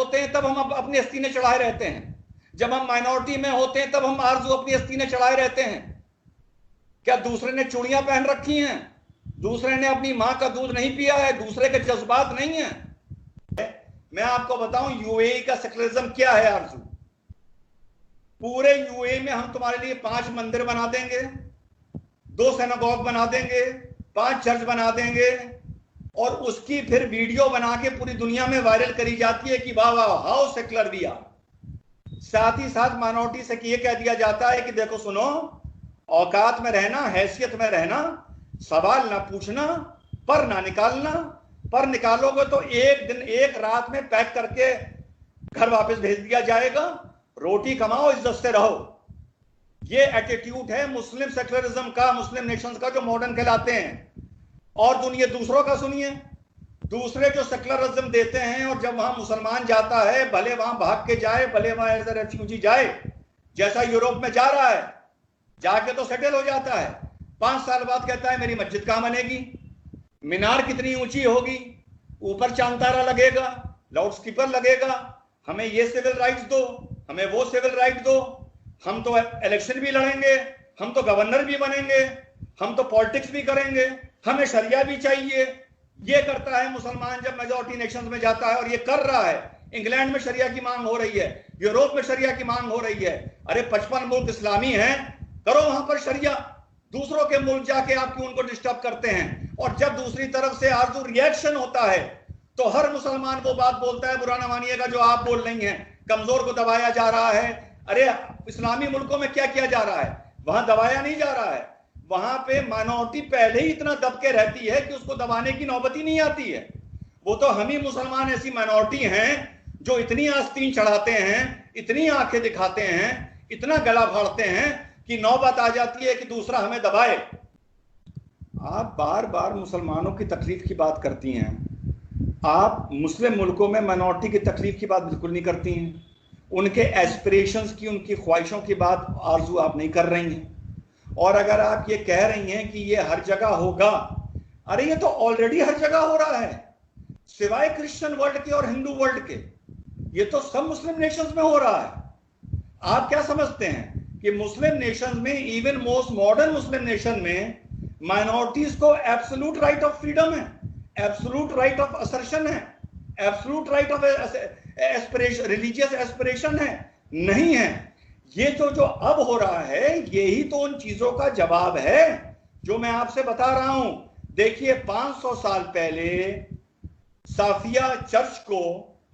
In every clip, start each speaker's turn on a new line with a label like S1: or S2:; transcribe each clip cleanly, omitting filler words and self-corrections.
S1: होते हैं तब हम अपनी आस्तीनें चढ़ाए रहते हैं, जब हम माइनॉरिटी में होते हैं तब हम आरजू अपनी आस्तीनें चढ़ाए रहते हैं। क्या दूसरे ने चूड़ियां पहन रखी हैं, दूसरे ने अपनी मां का दूध नहीं पिया है, दूसरे के जज्बात नहीं है? मैं आपको बताऊं यूएई का सेकुलरिज्म क्या है आरजू। पूरे यूएई में हम तुम्हारे लिए 5 मंदिर बना देंगे, 2 सिनेगॉग बना देंगे, 5 चर्च बना देंगे, और उसकी फिर वीडियो बना के पूरी दुनिया में वायरल करी जाती है कि वाह वाह हाउ सेकुलर वी आर। साथ ही साथ माइनॉरिटी से ये कह दिया जाता है कि देखो सुनो, औकात में रहना, हैसियत में रहना, सवाल ना पूछना, पर ना निकालना, पर निकालोगे तो एक दिन एक रात में पैक करके घर वापस भेज दिया जाएगा। रोटी कमाओ, इज्जत से रहो। ये एटीट्यूड है मुस्लिम सेकुलरिज्म का, मुस्लिम नेशंस का, जो मॉडर्न कहलाते हैं। और दुनिया दूसरों का सुनिए, दूसरे जो सेकुलरिज्म देते हैं, और जब वहां मुसलमान जाता है, भले वहां भाग के जाए, भले वहां एज ए रेफ्यूजी जाए, जैसा यूरोप में जा रहा है, जाके तो सेटल हो जाता है, 5 साल बाद कहता है मेरी मस्जिद कहां बनेगी, मीनार कितनी ऊंची होगी, ऊपर चांद तारा लगेगा, लाउड स्पीकर लगेगा, हमें ये सिविल राइट्स दो, हमें वो सिविल राइट दो, हम तो इलेक्शन भी लड़ेंगे, हम तो गवर्नर भी बनेंगे, हम तो पॉलिटिक्स भी करेंगे, हमें शरिया भी चाहिए। ये करता है मुसलमान जब मेजॉरिटी नेशंस में जाता है, और ये कर रहा है। इंग्लैंड में शरिया की मांग हो रही है, यूरोप में शरिया की मांग हो रही है। अरे 55 मुल्क इस्लामी हैं, करो वहां पर शरिया। दूसरों के मुल्क जाके आप क्यों उनको डिस्टर्ब करते हैं? और जब दूसरी तरफ से आरजू रिएक्शन होता है तो हर मुसलमान वो बात बोलता है, बुरा ना मानिएगा, जो आप बोल रही हैं, कमजोर को दबाया जा रहा है। अरे इस्लामी मुल्कों में क्या किया जा रहा है? वहां दबाया नहीं जा रहा है, वहां पे माइनॉरिटी पहले ही इतना दबके रहती है कि उसको दबाने की नौबत ही नहीं आती है। वो तो हम ही मुसलमान ऐसी माइनॉरिटी हैं जो इतनी आस्तीन चढ़ाते हैं, इतनी आंखें दिखाते हैं, इतना गला फाड़ते हैं कि नौबत आ जाती है कि दूसरा हमें दबाए। आप बार बार मुसलमानों की तकलीफ की बात करती हैं, आप मुस्लिम मुल्कों में माइनॉरिटी की तकलीफ की बात बिल्कुल नहीं करती हैं। उनके एस्पिरेशंस की, उनकी ख्वाहिशों की बात आरजू आप नहीं कर रही हैं। और अगर आप ये कह रही हैं कि ये हर जगह होगा, अरे ये तो ऑलरेडी हर जगह हो रहा है, सिवाय क्रिश्चियन वर्ल्ड के और हिंदू वर्ल्ड के, ये तो सब मुस्लिम नेशंस में हो रहा है। आप क्या समझते हैं कि मुस्लिम नेशंस में, इवन मोस्ट मॉडर्न मुस्लिम नेशन में, माइनॉरिटीज को एब्सोल्यूट राइट ऑफ फ्रीडम है, एब्सोल्यूट राइट ऑफ असर्शन है, absolute right of aspiration, religious aspiration है? नहीं है। ये तो जो अब हो रहा है, यही तो उन चीजों का जवाब है जो मैं आपसे बता रहा हूं। देखिए 500 साल पहले साफिया चर्च को,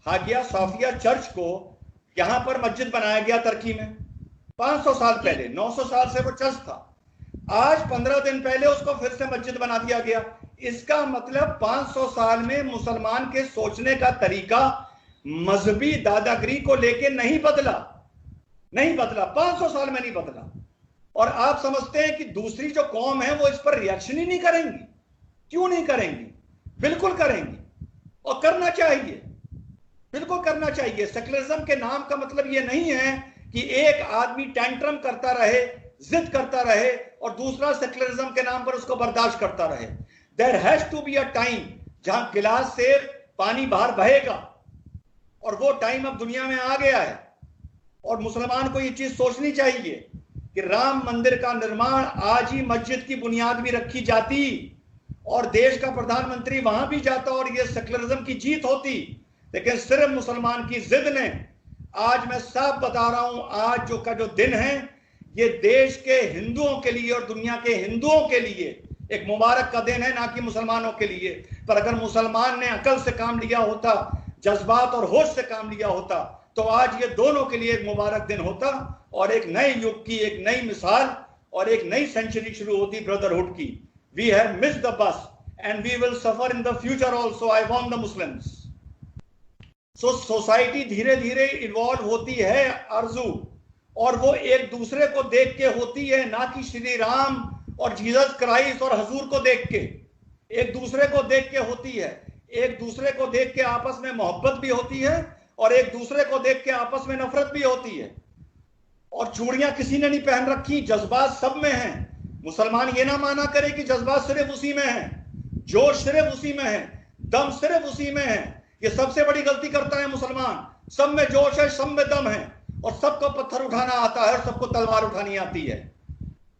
S1: हागिया साफिया चर्च को यहां पर मस्जिद बनाया गया तुर्की में। 500 साल पहले, 900 साल से वो चर्च था, आज 15 दिन पहले उसको फिर से मस्जिद बना दिया गया। इसका मतलब 500 साल में मुसलमान के सोचने का तरीका मजहबी दादागिरी को लेके नहीं बदला, नहीं बदला, 500 साल में नहीं बदला। और आप समझते हैं कि दूसरी जो कौम है वो इस पर रिएक्शन ही नहीं करेंगी? क्यों नहीं करेंगी? बिल्कुल करेंगी, और करना चाहिए, बिल्कुल करना चाहिए। सेकुलरिज्म के नाम का मतलब ये नहीं है कि एक आदमी टेंट्रम करता रहे, जिद करता रहे, और दूसरा सेकुलरिज्म के नाम पर उसको बर्दाश्त करता रहे। There has to be a time जहां गिलास से पानी बाहर बहेगा, और वो टाइम अब दुनिया में आ गया है। और मुसलमान को ये चीज सोचनी चाहिए कि राम मंदिर का निर्माण, आज ही मस्जिद की बुनियाद भी रखी जाती और देश का प्रधानमंत्री वहां भी जाता और ये सेकुलरिज्म की जीत होती, लेकिन सिर्फ मुसलमान की जिद ने, आज मैं साफ बता रहा हूं, आज जो का जो दिन है, ये देश के हिंदुओं के लिए और दुनिया के हिंदुओं के लिए एक मुबारक का दिन है, ना कि मुसलमानों के लिए। पर अगर मुसलमान ने अकल से काम लिया होता, जज्बात और होश से काम लिया होता, तो आज ये दोनों के लिए एक मुबारक दिन होता, और एक नए युग की एक नई मिसाल और एक नई सेंचुरी शुरू होती ब्रदरहुड की। We have missed the bus and we will suffer in the future also, I warn the Muslims. So society धीरे धीरे इवॉल्व होती है आरजू, और वो एक दूसरे को देख के होती है, ना कि श्री राम और जीसस क्राइस्ट और हजूर को देख के। एक दूसरे को देख के होती है, एक दूसरे को देख के आपस में मोहब्बत भी होती है, और एक दूसरे को देख के आपस में नफरत भी होती है। और चूड़ियां किसी ने नहीं पहन रखी, जज्बात सब में हैं। मुसलमान ये ना माना करे कि जज्बात सिर्फ उसी में है, जोश सिर्फ उसी में है, दम सिर्फ उसी में है। ये सबसे बड़ी गलती करता है मुसलमान। सब में जोश है, सब में दम है, और सबको पत्थर उठाना आता है और सबको तलवार उठानी आती है।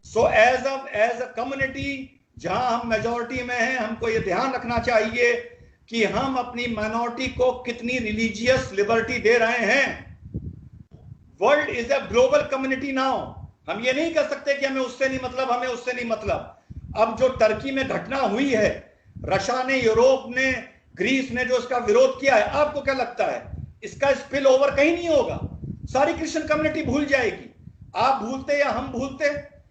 S1: सो एज अ कम्युनिटी जहां हम मेजॉरिटी में हैं, हमको ये ध्यान रखना चाहिए कि हम अपनी माइनॉरिटी को कितनी रिलीजियस लिबर्टी दे रहे हैं। World is a global community now. हम ये नहीं कर सकते कि हमें उससे नहीं मतलब, हमें उससे नहीं मतलब। अब जो टर्की में घटना हुई है, रशिया ने, यूरोप ने, ग्रीस ने जो इसका विरोध किया है, आपको क्या लगता है इसका स्पिल ओवर कहीं नहीं होगा? सारी क्रिश्चियन कम्युनिटी भूल जाएगी। आप भूलते या हम भूलते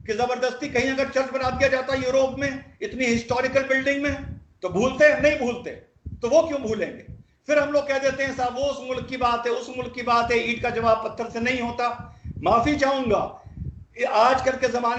S1: कि जबरदस्ती कहीं अगर चर्च बना दिया जाता यूरोप में, इतनी हिस्टोरिकल बिल्डिंग में, तो भूलते? नहीं भूलते। तो वो क्यों भूलेंगे? फिर हम लोग कह देते हैं साहब वो उस मुल्क की बात है, उस मुल्क की बात है, ईंट का जवाब पत्थर से नहीं होता। माफी चाहूंगा, आजकल के जमाने